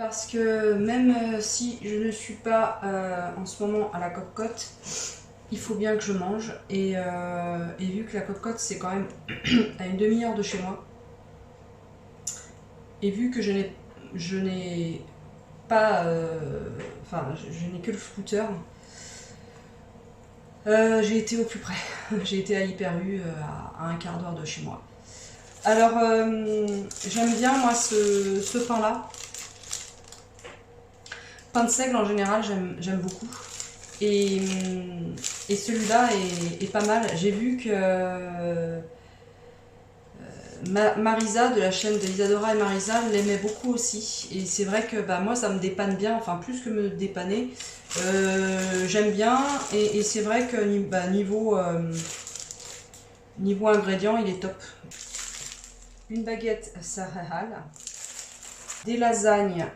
Parce que même si je ne suis pas en ce moment à la Cocotte, il faut bien que je mange. Et vu que la Cocotte c'est quand même à une demi-heure de chez moi, et vu que je n'ai pas, enfin je n'ai que le scooter, j'ai été au plus près. J'ai été à Hyper U, à un quart d'heure de chez moi. Alors j'aime bien moi ce pain là. Pain de seigle en général j'aime beaucoup. Et celui-là est pas mal. J'ai vu que Marisa de la chaîne d'Isadora et Marisa l'aimait beaucoup aussi. Et c'est vrai que bah, moi ça me dépanne bien, enfin plus que me dépanner. J'aime bien et c'est vrai que bah, niveau ingrédients il est top. Une baguette céréale, des lasagnes.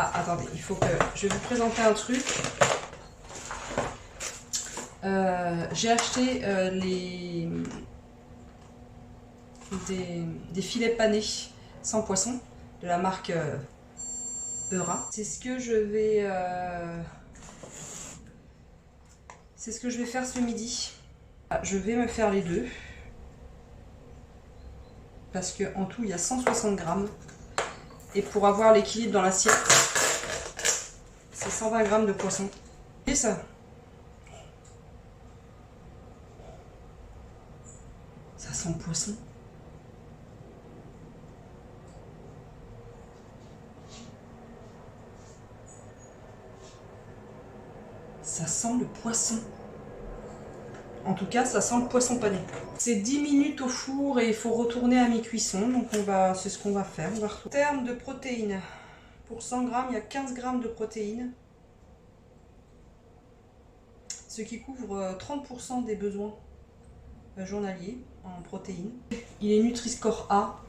Ah attendez, il faut que je vais vous présenter un truc. J'ai acheté des filets panés sans poisson de la marque Eura. C'est ce que je vais faire ce midi. Je vais me faire les deux parce que en tout il y a 160 grammes et pour avoir l'équilibre dans l'assiette, c'est 120 grammes de poisson. Et ça sent le poisson. Ça sent le poisson. En tout cas, ça sent le poisson pané. C'est 10 minutes au four et il faut retourner à mi-cuisson. Donc c'est ce qu'on va faire. En termes de protéines, pour 100 grammes, il y a 15 grammes de protéines. Ce qui couvre 30% des besoins journaliers en protéines. Il est Nutri-Score A.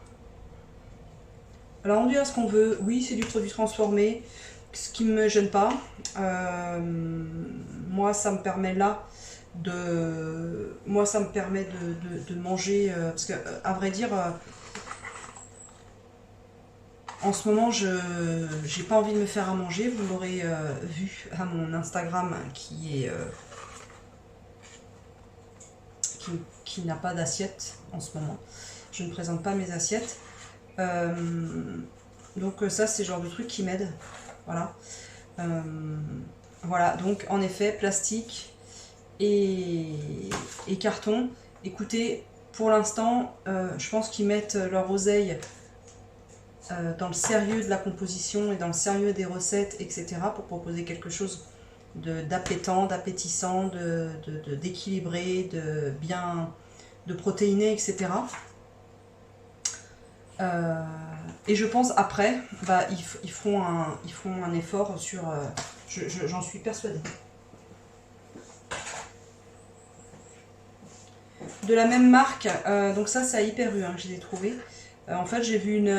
Alors on dirait ce qu'on veut. Oui, c'est du produit transformé. Ce qui ne me gêne pas. Moi, ça me permet là de manger, parce que à vrai dire en ce moment j'ai pas envie de me faire à manger. Vous l'aurez vu à mon Instagram qui n'a pas d'assiette en ce moment. Je ne présente pas mes assiettes, donc ça c'est le genre de truc qui m'aide. Voilà. Voilà, donc en effet plastique et carton. Écoutez, pour l'instant, je pense qu'ils mettent leur oseille dans le sérieux de la composition et dans le sérieux des recettes, etc. pour proposer quelque chose d'appétant, d'appétissant, d'équilibré, de protéiné, etc. Et je pense après, bah, ils feront un effort sur... j'en suis persuadée. De la même marque, donc ça c'est à Hyper U que je les ai trouvés. En fait j'ai vu une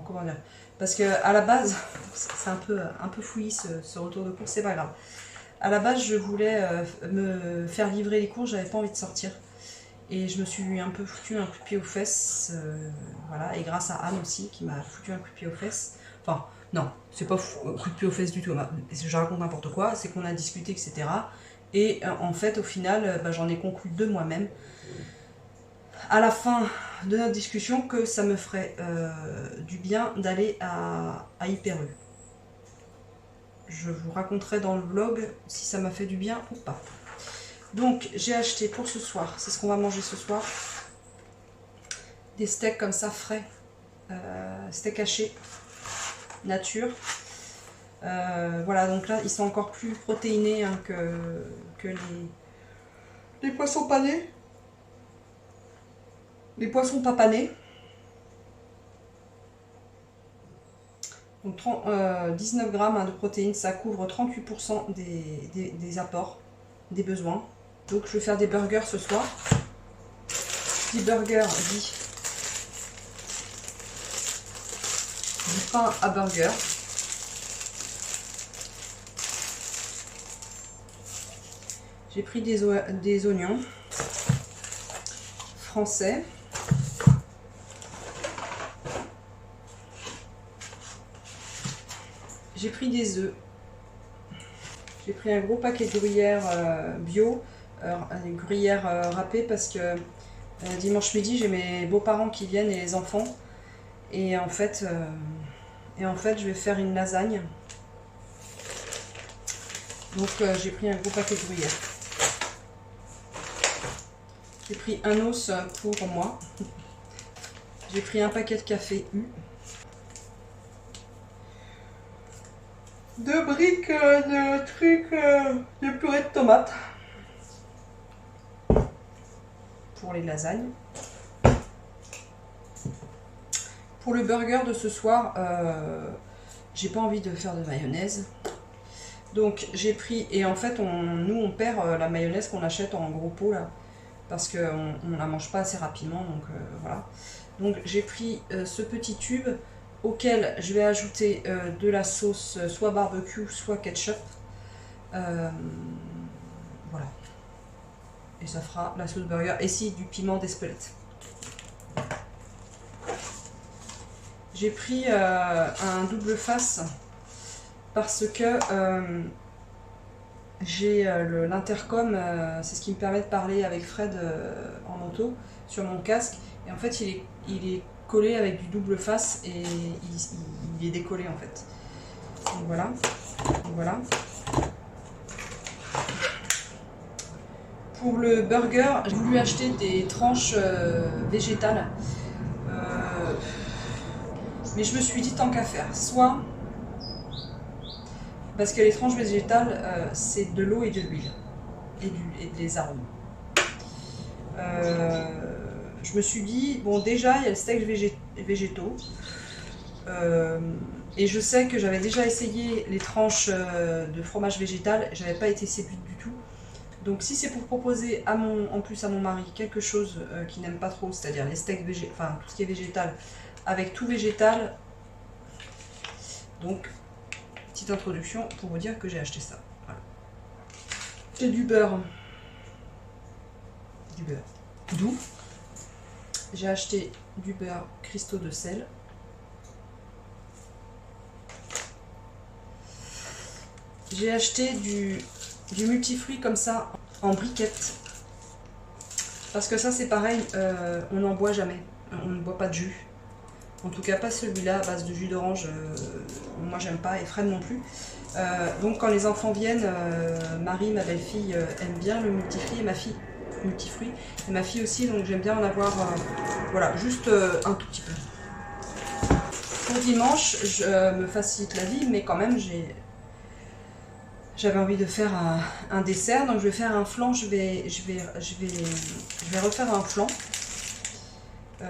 comment dire, parce que à la base c'est un peu fouillis ce retour de course, c'est pas grave. À la base je voulais me faire livrer les courses, j'avais pas envie de sortir. Et je me suis un peu foutu un coup de pied aux fesses, voilà, et grâce à Anne aussi qui m'a foutu un coup de pied aux fesses. Enfin, non, c'est pas un coup de pied aux fesses du tout, je raconte n'importe quoi, c'est qu'on a discuté, etc. Et en fait, au final, j'en ai conclu de moi-même, à la fin de notre discussion, que ça me ferait du bien d'aller à Hyper U. Je vous raconterai dans le vlog si ça m'a fait du bien ou pas. Donc j'ai acheté pour ce soir, c'est ce qu'on va manger ce soir, des steaks comme ça frais, steak haché, nature. Voilà, donc là ils sont encore plus protéinés que les poissons panés, les poissons pas panés. Donc 19 grammes de protéines, ça couvre 38% des apports, des besoins. Donc je vais faire des burgers ce soir. Des burgers dit du pain à burger. J'ai pris des oignons français. J'ai pris des œufs. J'ai pris un gros paquet de gruyère bio, une gruyère râpée parce que dimanche midi j'ai mes beaux-parents qui viennent et les enfants. Et en fait, je vais faire une lasagne. Donc j'ai pris un gros paquet de gruyère. J'ai pris un os pour moi. J'ai pris un paquet de café U. 2 briques de trucs de purée de tomates. Pour les lasagnes. Pour le burger de ce soir, j'ai pas envie de faire de mayonnaise. Donc j'ai pris, et en fait nous on perd la mayonnaise qu'on achète en gros pot là, parce qu'on ne la mange pas assez rapidement, donc voilà. Donc j'ai pris ce petit tube auquel je vais ajouter de la sauce soit barbecue, soit ketchup. Voilà. Et ça fera la sauce burger, et si du piment d'Espelette. J'ai pris un double face parce que j'ai l'intercom, c'est ce qui me permet de parler avec Fred en auto sur mon casque. Et en fait, il est collé avec du double face et il est décollé en fait. Donc voilà. Donc voilà. Pour le burger, j'ai voulu acheter des tranches végétales. Mais je me suis dit tant qu'à faire, soit parce que les tranches végétales c'est de l'eau et de l'huile et des arômes. Je me suis dit, bon déjà il y a le steak végétaux et je sais que j'avais déjà essayé les tranches de fromage végétal, j'avais pas été séduite du tout. Donc si c'est pour proposer en plus à mon mari quelque chose qu'il n'aime pas trop, c'est-à-dire les steaks végétaux, enfin tout ce qui est végétal, avec tout végétal, donc petite introduction pour vous dire que j'ai acheté ça. Voilà. J'ai du beurre doux. J'ai acheté du beurre cristaux de sel. J'ai acheté du multifruit comme ça en briquette. Parce que ça c'est pareil, on n'en boit jamais. On ne boit pas de jus. En tout cas pas celui-là à base de jus d'orange, moi j'aime pas, et Fred non plus. Donc quand les enfants viennent, Marie, ma belle-fille, aime bien le multifruit, et ma fille multifruit, et ma fille aussi, donc j'aime bien en avoir, voilà, juste un tout petit peu. Pour dimanche, je me facilite la vie, mais quand même j'avais envie de faire un dessert, donc je vais faire un flan, je vais refaire un flan,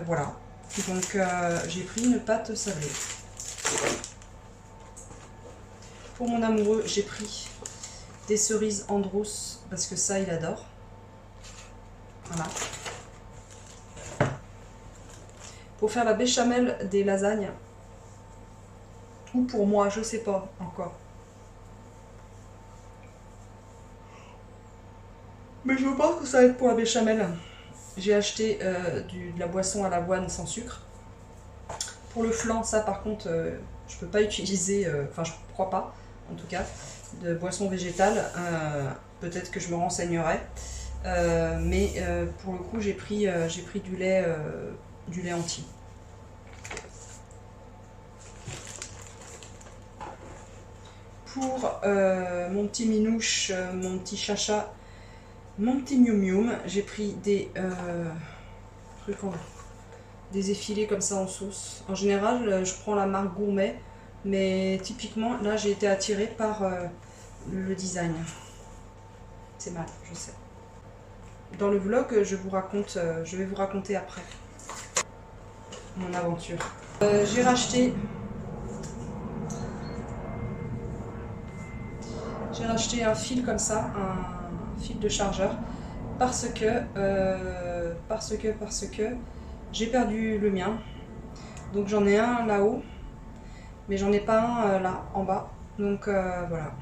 voilà. Donc j'ai pris une pâte sablée. Pour mon amoureux, j'ai pris des cerises Andros parce que ça il adore. Voilà. Pour faire la béchamel des lasagnes, ou pour moi, je sais pas encore. Mais je pense que ça va être pour la béchamel. J'ai acheté de la boisson à l'avoine sans sucre. Pour le flan, ça par contre, je peux pas utiliser, enfin je crois pas, en tout cas, de boisson végétale. Peut-être que je me renseignerai. Mais pour le coup, j'ai pris du lait entier. Pour mon petit minouche, mon petit chacha, mon petit miou miou, j'ai pris des des effilés comme ça en sauce. En général, je prends la marque Gourmet, mais typiquement, là, j'ai été attirée par le design. C'est mal, je sais. Dans le vlog, je vais vous raconter après mon aventure. J'ai racheté un fil comme ça, un fil de chargeur, parce que j'ai perdu le mien. Donc j'en ai un là-haut, mais j'en ai pas un là en bas. Donc voilà.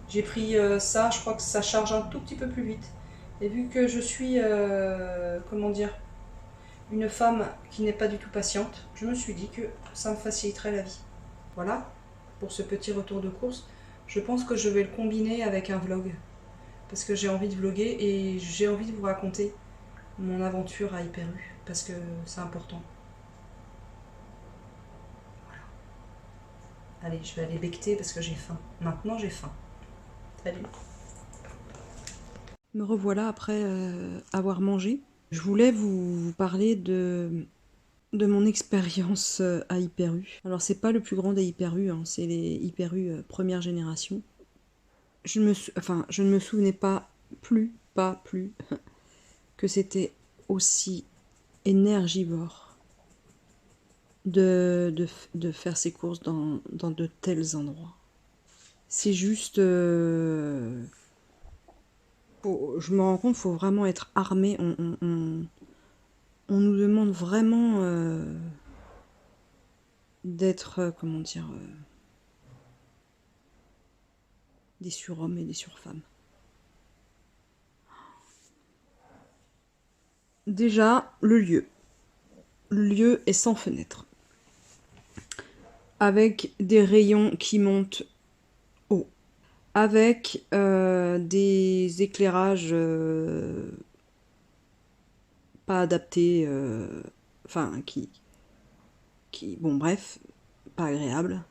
J'ai pris ça, je crois que ça charge un tout petit peu plus vite. Et vu que je suis, comment dire, une femme qui n'est pas du tout patiente, je me suis dit que ça me faciliterait la vie. Voilà, pour ce petit retour de course. Je pense que je vais le combiner avec un vlog. Parce que j'ai envie de vlogger et j'ai envie de vous raconter mon aventure à Hyper U. Parce que c'est important. Allez, je vais aller becqueter parce que j'ai faim. Maintenant, j'ai faim. Salut. Me revoilà après avoir mangé. Je voulais vous parler de mon expérience à Hyper U. Alors, c'est pas le plus grand des Hyper U, hein, c'est les Hyper U première génération. Je ne me souvenais pas plus, que c'était aussi énergivore de faire ses courses dans de tels endroits. C'est juste... je me rends compte, il faut vraiment être armé. On nous demande vraiment d'être, comment dire, des surhommes et des surfemmes. Déjà, le lieu. Le lieu est sans fenêtre. Avec des rayons qui montent haut. Avec des éclairages pas adaptés, enfin, bon bref, pas agréables.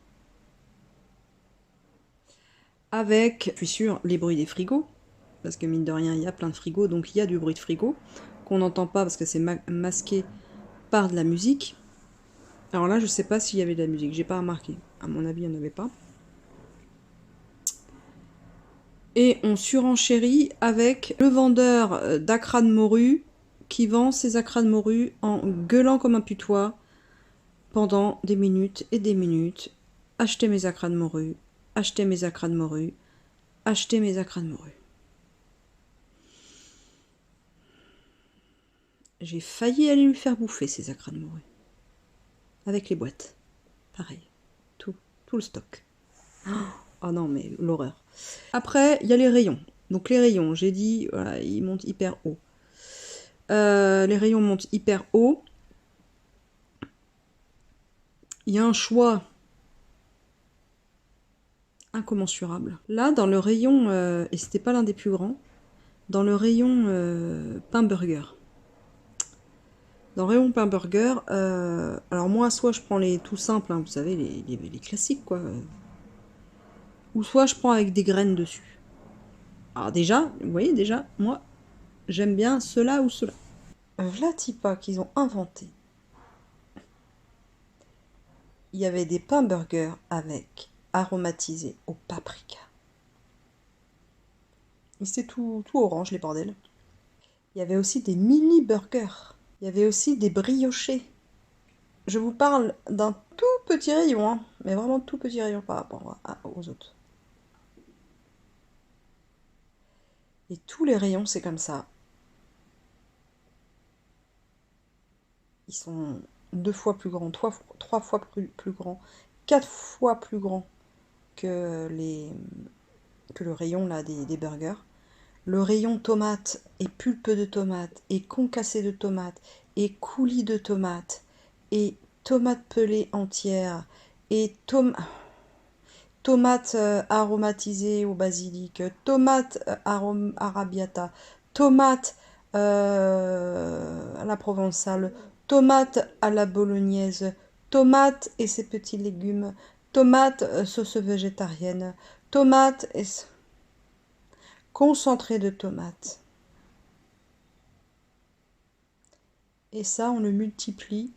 Avec, je suis sûre, les bruits des frigos, parce que mine de rien, il y a plein de frigos, donc il y a du bruit de frigo, qu'on n'entend pas parce que c'est masqué par de la musique. Alors là, je sais pas s'il y avait de la musique, j'ai pas remarqué. À mon avis, il n'y en avait pas. Et on surenchérit avec le vendeur d'acras de morue qui vend ses acras de morue en gueulant comme un putois pendant des minutes et des minutes. Achetez mes acras de morue, achetez mes acras de morue, achetez mes acras de morue. J'ai failli aller lui faire bouffer ces acras de morue. Avec les boîtes. Pareil. Tout le stock. Oh non, mais l'horreur. Après, il y a les rayons. Donc les rayons, j'ai dit, voilà, ils montent hyper haut. Les rayons montent hyper haut. Il y a un choix incommensurable. Là, dans le rayon, et c'était pas l'un des plus grands, dans le rayon pain burger. Dans le rayon pain burger, alors moi, soit je prends les tout simples, hein, vous savez, les classiques, quoi. Ou soit je prends avec des graines dessus. Alors déjà, vous voyez, déjà, moi, j'aime bien cela ou cela. Vlatipa qu'ils ont inventé. Il y avait des pains burgers avec aromatisés au paprika. C'était tout orange, les bordels. Il y avait aussi des mini burgers. Il y avait aussi des briochés. Je vous parle d'un tout petit rayon, hein, mais vraiment tout petit rayon par rapport aux autres. Et tous les rayons, c'est comme ça. Ils sont 2 fois plus grands, 3 fois plus grands, 4 fois plus grands que le rayon là, des burgers. Le rayon tomate et pulpe de tomate et concassé de tomate et coulis de tomate et tomate pelée entière et tomate aromatisée au basilic, tomate arrabbiata, tomate à la provençale, tomate à la bolognaise, tomate et ses petits légumes, tomate sauce végétarienne, tomate et concentré de tomates. Et ça, on le multiplie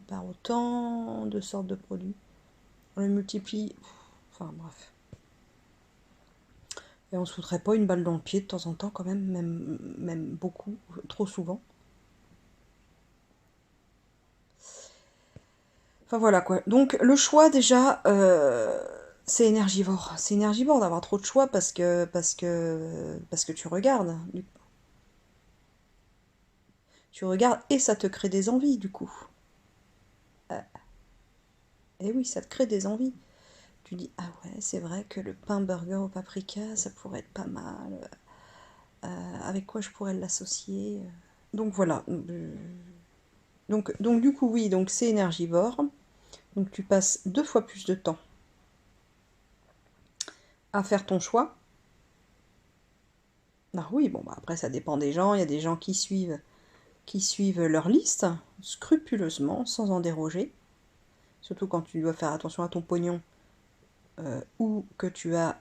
par autant de sortes de produits. On le multiplie, enfin bref. Et on se foutrait pas une balle dans le pied de temps en temps quand même, même beaucoup, trop souvent. Enfin voilà quoi. Donc le choix déjà, c'est énergivore. C'est énergivore d'avoir trop de choix parce que tu regardes. Tu regardes et ça te crée des envies du coup. Et oui, ça te crée des envies. Tu dis, ah ouais, c'est vrai que le pain burger au paprika, ça pourrait être pas mal. Avec quoi je pourrais l'associer. Donc voilà. Donc du coup, oui, donc c'est énergivore. Donc tu passes 2 fois plus de temps à faire ton choix. Ah oui, bon, bah après ça dépend des gens. Il y a des gens qui suivent leur liste scrupuleusement, sans en déroger. Surtout quand tu dois faire attention à ton pognon ou que tu as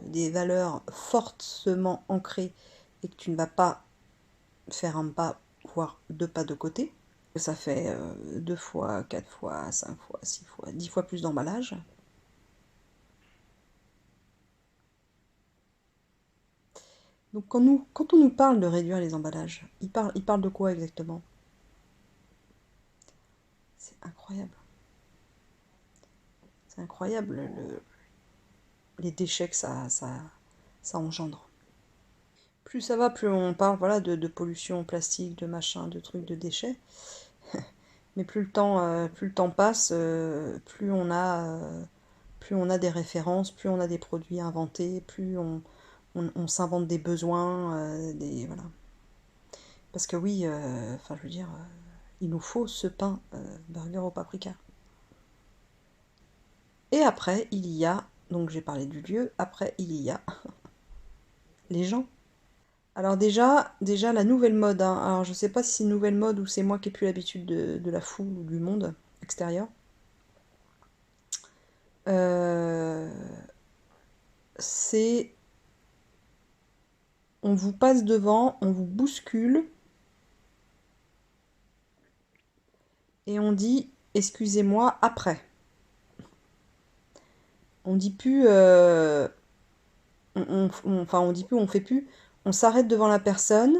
des valeurs fortement ancrées et que tu ne vas pas faire un pas, voire 2 pas de côté. Ça fait 2 fois, 4 fois, 5 fois, 6 fois, 10 fois plus d'emballage. Donc quand on nous parle de réduire les emballages, il parle de quoi exactement? C'est incroyable. C'est incroyable les déchets que ça engendre. Plus ça va, plus on parle voilà, de pollution plastique, de machin, de trucs, de déchets. Mais plus le temps passe, plus on a des références, plus on a des produits inventés, plus on s'invente des besoins, voilà. Parce que oui, enfin je veux dire, il nous faut ce pain burger au paprika. Et après, il y a, donc j'ai parlé du lieu, après il y a les gens. Alors déjà la nouvelle mode, hein. Alors je sais pas si c'est une nouvelle mode ou c'est moi qui ai plus l'habitude de la foule ou du monde extérieur. Euh, c'est on vous passe devant, on vous bouscule et on dit excusez-moi après. On dit plus enfin on dit plus, on fait plus, on s'arrête devant la personne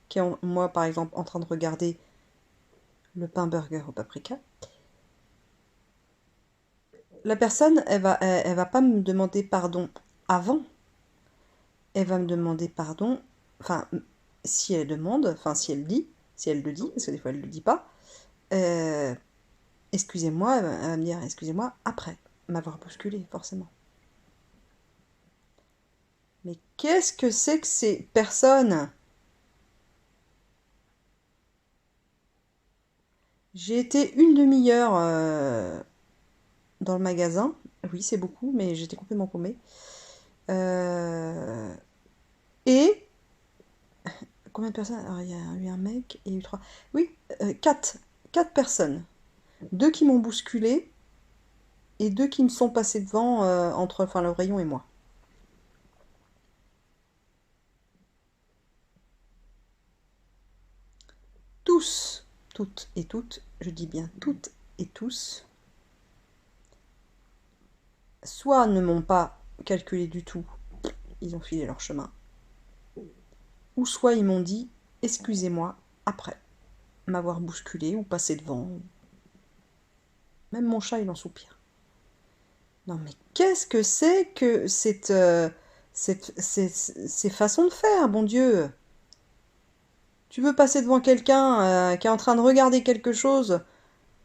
qui est moi par exemple en train de regarder le pain burger au paprika. La personne, elle va pas me demander pardon avant. Elle va me demander pardon. Enfin, si elle demande, enfin si elle dit, si elle le dit, parce que des fois elle le dit pas. euh, Excusez-moi, elle va me dire excusez-moi après m'avoir bousculé, forcément. Mais qu'est-ce que c'est que ces personnes? J'ai été une demi-heure dans le magasin. Oui, c'est beaucoup, mais j'étais complètement paumée. Euh, et combien de personnes? Alors, il y a eu un mec et il y a eu trois. Oui, quatre. Quatre personnes. Deux qui m'ont bousculé et deux qui me sont passés devant entre enfin, le rayon et moi. Tous, toutes et toutes, je dis bien toutes et tous, soit ne m'ont pas calculé du tout, ils ont filé leur chemin, ou soit ils m'ont dit excusez-moi après m'avoir bousculé ou passé devant. Même mon chat, il en soupire. Non mais qu'est-ce que c'est que ces façons de faire, bon Dieu? Tu veux passer devant quelqu'un qui est en train de regarder quelque chose,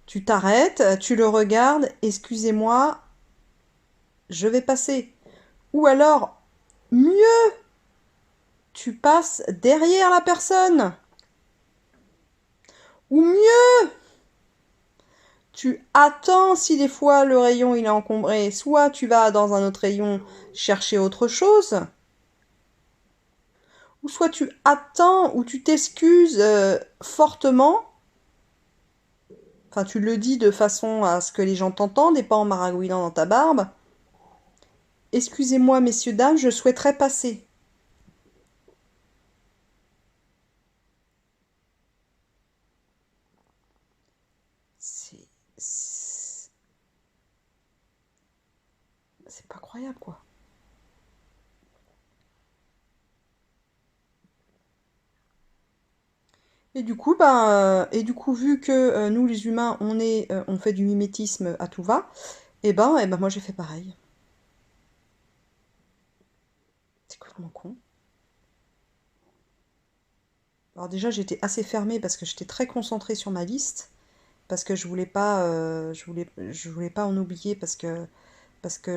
tu t'arrêtes, tu le regardes, excusez-moi, je vais passer. Ou alors, mieux, tu passes derrière la personne. Ou mieux, tu attends si des fois le rayon il est encombré, soit tu vas dans un autre rayon chercher autre chose, ou soit tu attends ou tu t'excuses fortement, enfin tu le dis de façon à ce que les gens t'entendent et pas en maragouinant dans ta barbe. Excusez-moi, messieurs, dames, je souhaiterais passer. C'est c'est pas croyable, quoi. Et du coup, vu que nous, les humains, on fait du mimétisme à tout va, et ben moi j'ai fait pareil. C'est complètement con. Alors déjà, j'étais assez fermée parce que j'étais très concentrée sur ma liste, parce que je voulais pas en oublier, parce que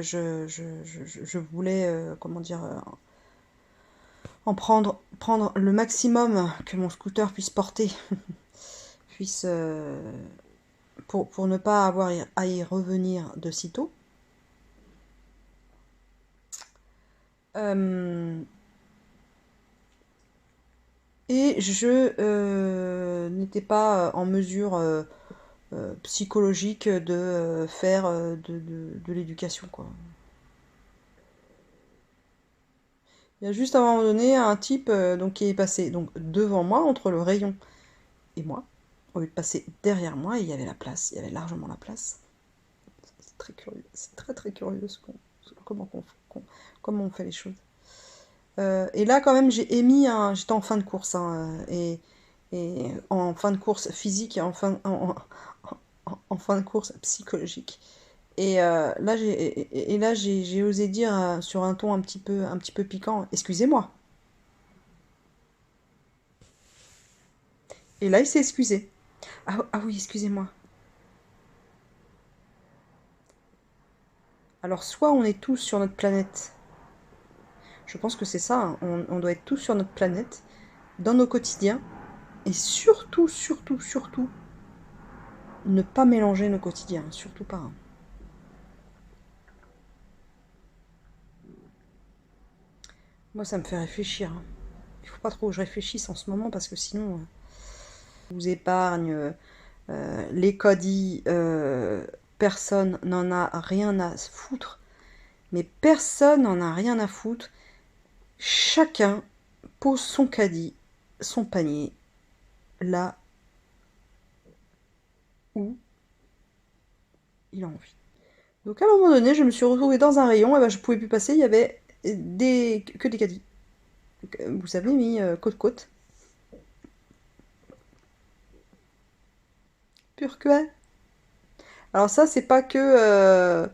je voulais, comment dire, prendre le maximum que mon scooter puisse porter, puisse, pour ne pas avoir à y revenir de sitôt. Et je n'étais pas en mesure psychologique de faire de l'éducation, quoi. Il y a juste à un moment donné un type donc, qui est passé donc, devant moi, entre le rayon et moi, au lieu de passer derrière moi, et il y avait la place, il y avait largement la place. C'est très curieux, c'est très très curieux comment, comment on fait les choses. Et là, quand même, j'ai émis un. J'étais en fin de course, hein, et en fin de course physique et en fin de course psychologique. Et là, j'ai osé dire sur un ton un petit peu piquant, excusez-moi. Et là, il s'est excusé. Ah oui, excusez-moi. Alors, soit on est tous sur notre planète. Je pense que c'est ça, hein, on doit être tous sur notre planète, dans nos quotidiens. Et surtout, surtout, surtout, ne pas mélanger nos quotidiens. Surtout pas, hein. Moi, ça me fait réfléchir, hein. Il faut pas trop que je réfléchisse en ce moment parce que sinon, je vous épargne les codis. Personne n'en a rien à foutre. Mais personne n'en a rien à foutre. Chacun pose son caddie, son panier, là où il a envie. Donc à un moment donné, je me suis retrouvée dans un rayon, et ben je pouvais plus passer, il y avait que des caddies. Vous savez, mis côte-côte. Pur que. Alors ça, c'est pas que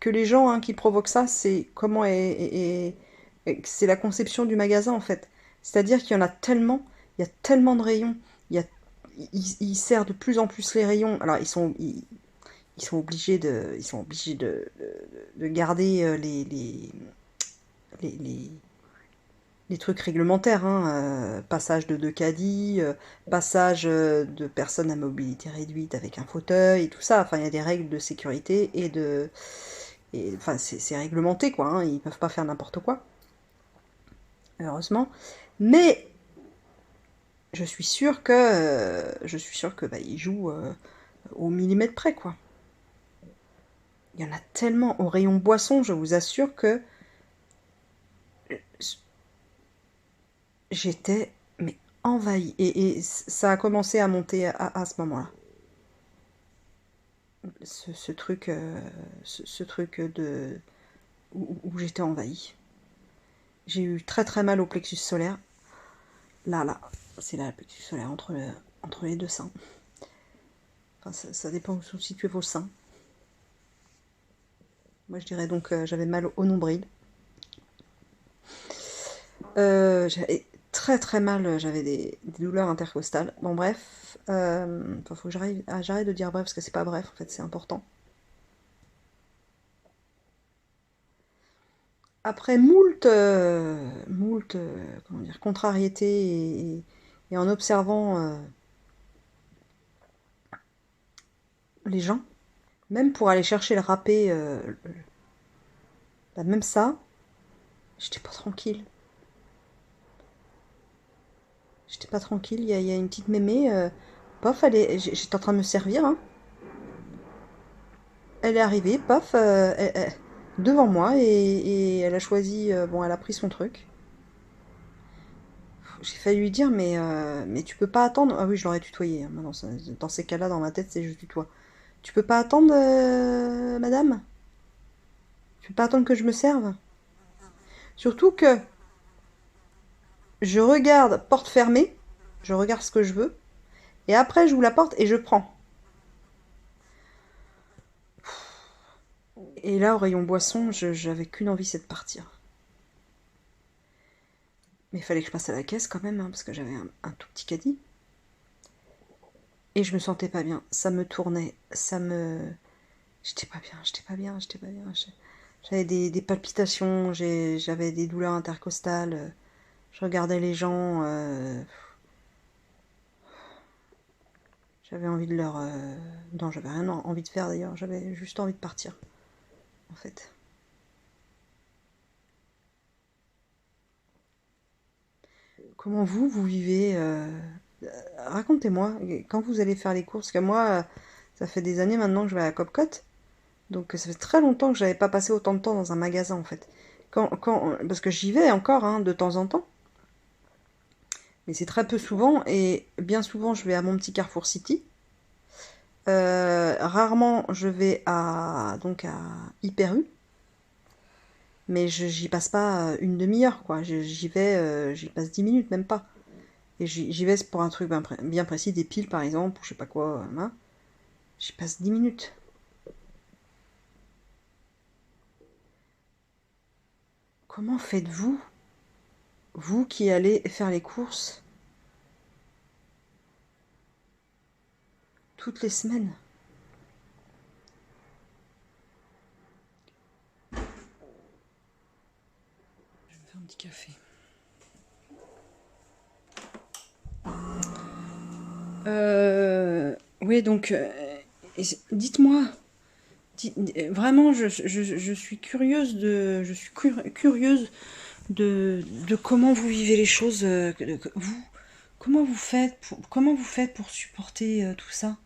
les gens hein, qui provoquent ça, c'est comment c'est la conception du magasin en fait. C'est-à-dire qu'il y en a tellement, il y a tellement de rayons, il y a, il sert de plus en plus les rayons. Alors ils sont obligés de garder les, les, les trucs réglementaires, hein, passage de caddie, passage de personnes à mobilité réduite avec un fauteuil, et tout ça. Enfin, il y a des règles de sécurité enfin, c'est réglementé, quoi. Hein, ils peuvent pas faire n'importe quoi, heureusement. Mais je suis sûre que bah, ils jouent au millimètre près, quoi. Il y en a tellement au rayon boisson, je vous assure que j'étais mais envahie. Et ça a commencé à monter à ce moment-là. Ce truc, ce truc où j'étais envahie. J'ai eu très très mal au plexus solaire. Là, c'est là le plexus solaire entre les deux seins. Enfin, ça dépend où sont situés vos seins. Moi, je dirais donc j'avais mal au nombril. J'avais très très mal, j'avais des douleurs intercostales. Bon, bref, faut que j'arrête de dire bref parce que c'est pas bref en fait, c'est important. Après comment dire, contrariétés et en observant les gens, même pour aller chercher le râpé, bah, même ça, j'étais pas tranquille. J'étais pas tranquille, il y a une petite mémé, paf, j'étais en train de me servir, hein. Elle est arrivée, paf, devant moi et elle a choisi, bon, elle a pris son truc. J'ai failli lui dire, mais tu peux pas attendre. Ah oui, je l'aurais tutoyé, hein. Dans ces cas-là, dans ma tête, c'est je tutoie. Tu peux pas attendre, madame? Tu peux pas attendre que je me serve? Surtout que je regarde porte fermée, je regarde ce que je veux, et après j'ouvre la porte et je prends. Et là, au rayon boisson, j'avais qu'une envie, c'est de partir. Mais il fallait que je passe à la caisse quand même, hein, parce que j'avais un tout petit caddie. Et je me sentais pas bien. Ça me tournait, j'étais pas bien, j'étais pas bien, j'étais pas bien. J'avais des palpitations, j'avais des douleurs intercostales. Je regardais les gens. J'avais envie de leur... Non, j'avais rien envie de faire d'ailleurs, j'avais juste envie de partir, en fait. Comment vous vivez racontez-moi, quand vous allez faire les courses, parce que moi, ça fait des années maintenant que je vais à la Copcote, donc ça fait très longtemps que j'avais pas passé autant de temps dans un magasin, en fait. Parce que j'y vais encore, hein, de temps en temps, mais c'est très peu souvent, et bien souvent je vais à mon petit Carrefour City. Rarement je vais donc à Hyper U, mais j'y passe pas une demi-heure, quoi. J'y passe 10 minutes, même pas. Et j'y vais pour un truc bien précis, des piles par exemple, ou je sais pas quoi, hein. J'y passe 10 minutes. Comment faites-vous, vous qui allez faire les courses toutes les semaines? Je vais me faire un petit café. Oui, donc, dites-moi, vraiment, je suis curieuse de comment vous vivez les choses, vous, comment vous faites pour supporter tout ça?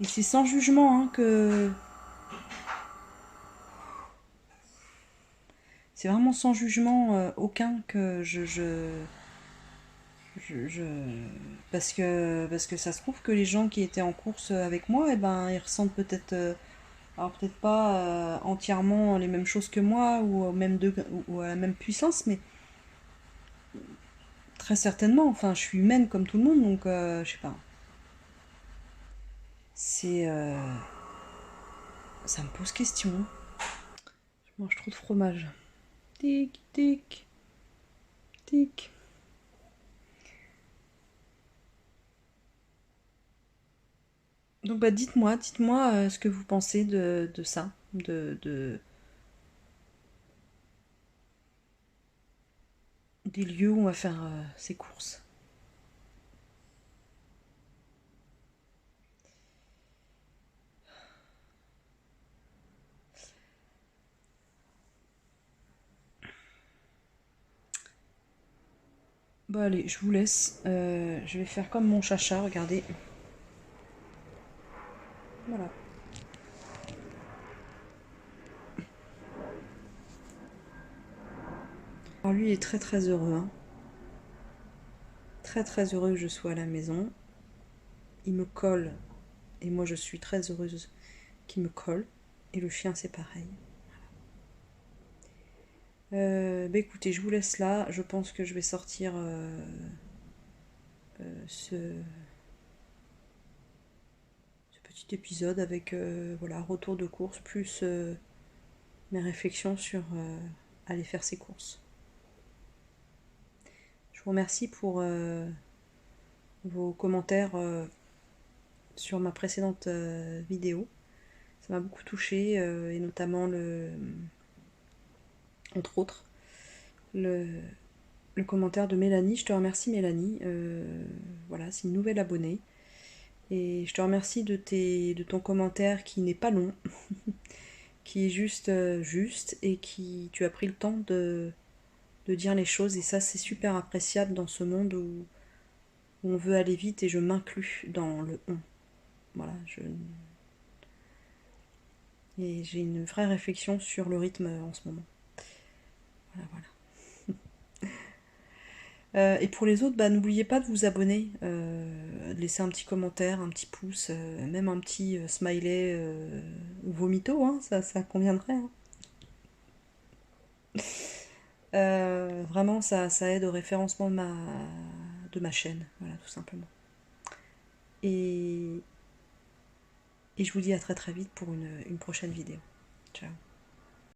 Et c'est sans jugement, hein, que c'est vraiment sans jugement aucun que je- parce que ça se trouve que les gens qui étaient en course avec moi, eh ben, ils ressentent peut-être, alors peut-être pas entièrement les mêmes choses que moi ou au même degré, ou à la même puissance, mais très certainement. Enfin, je suis humaine comme tout le monde, donc je sais pas. C'est, ça me pose question. Je mange trop de fromage. Tic, tic, tic. Donc bah dites-moi ce que vous pensez de ça, des lieux où on va faire ses courses. Bah allez, je vous laisse. Je vais faire comme mon chacha, regardez. Voilà. Alors lui il est très très heureux, hein. Très très heureux que je sois à la maison. Il me colle et moi je suis très heureuse qu'il me colle. Et le chien c'est pareil. Bah écoutez, je vous laisse là. Je pense que je vais sortir ce petit épisode avec voilà, retour de course plus mes réflexions sur aller faire ses courses. Je vous remercie pour vos commentaires sur ma précédente vidéo. Ça m'a beaucoup touchée et notamment entre autres le, le commentaire de Mélanie. Je te remercie Mélanie. Voilà, c'est une nouvelle abonnée. Et je te remercie de ton commentaire qui n'est pas long, qui est juste et qui tu as pris le temps de dire les choses et ça c'est super appréciable dans ce monde où on veut aller vite et je m'inclus dans le on. Voilà, et j'ai une vraie réflexion sur le rythme en ce moment. Voilà, voilà. Et pour les autres, bah, n'oubliez pas de vous abonner, de laisser un petit commentaire, un petit pouce, même un petit smiley vomito, hein, ça conviendrait, hein. Vraiment, ça aide au référencement de ma chaîne, voilà, tout simplement. Et, et je vous dis à très très vite pour une prochaine vidéo. Ciao.